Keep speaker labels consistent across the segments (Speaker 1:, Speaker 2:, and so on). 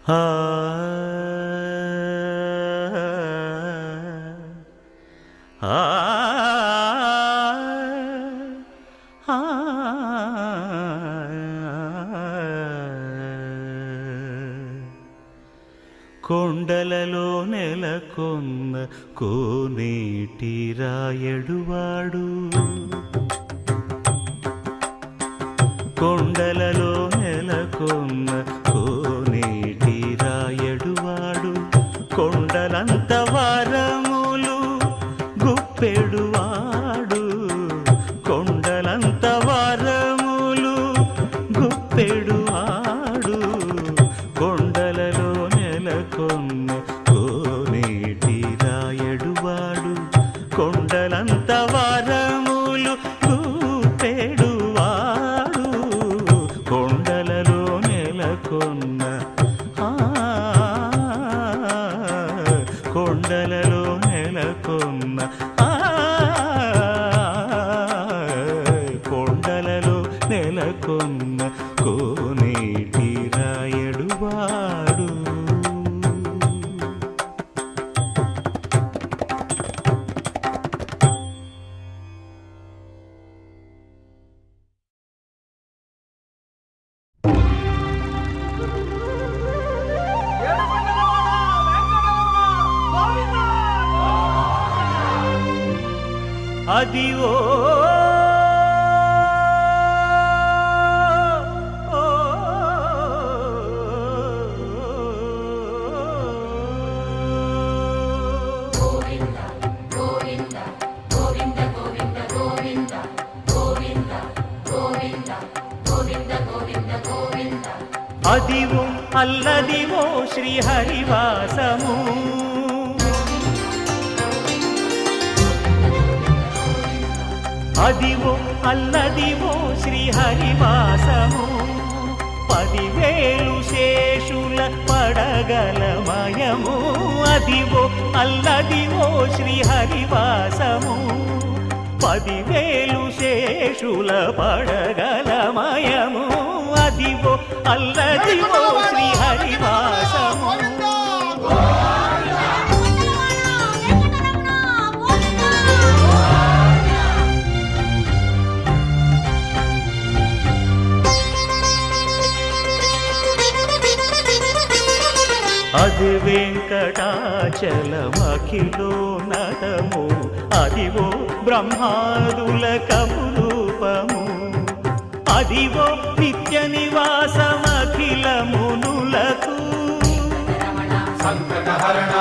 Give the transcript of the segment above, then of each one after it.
Speaker 1: ఆ ఆ కొండలలో నెలకొన్న కోనేటి రాయడువాడు, కొండలలో నెలకొన్న కోనేటి రాయడువాడు, కొండలంత వరములు గుప్పెడువాడు, కొండలంత వరములు గుప్పెడువాడు, కొండలలో నెలకొన్న కోనేటి రాయడువాడు, కొండలంత వరములు గుప్పెడువాడు, కొండలలో నెలకొన్న కొండలలో నెలకొన్న కొండలలో నెలకొన్న కోనేటి రాయడువాడు. అదివో అదివో అల్లదివో శ్రీహరివాసము, అదివో అల్లదివో శ్రీహరివాసము, 10,000 శేషుల పడగలమయము, అదివో అల్లదివో శ్రీహరివాసము, 10,000 శేషుల పడగలమయము, అదివో అల్లదివో శ్రీహరివాసము. అది వెంకటాచలమఖిలో నటము, అదివో బ్రహ్మాదుల కపురూపము, అదివో నిత్య నివాసమఖిల మునులకు, సంకటహరణ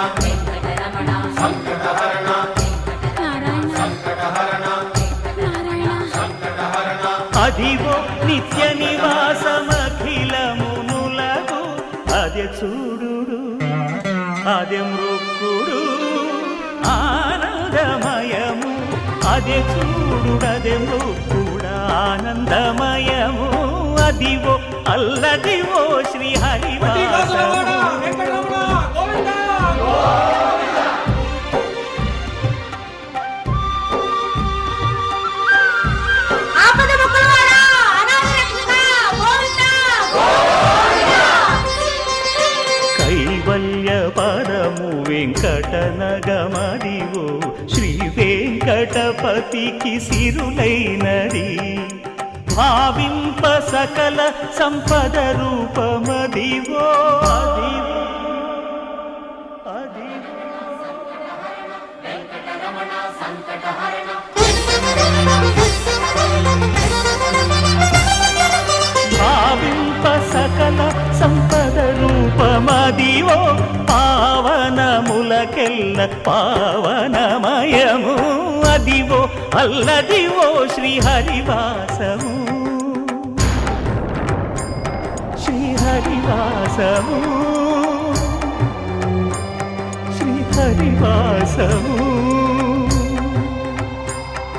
Speaker 1: సంకటహరణ సంకటహరణ సంకటహరణ, అదివో నిత్య నివాసమఖిల మునులకు, అదే చూడు అదే మృక్కుడు ఆనందమయము, అదే చూడుడదే మృక్కుడ ఆనందమయము, అదివో అల్లదివో శ్రీహరివాసము. కైవల్య పరము వెంకటనగమదివో శ్రీ వెంకటపతికి సిరులైనది, భావింప సకల సంపద రూపమదివో, భావింప సకల సంపద రూపమదివో, పావనములకెల్ల పావనమయము, అదివో అల్లదివో శ్రీహరివాసము, శ్రీహరివాసము శ్రీహరివాసము.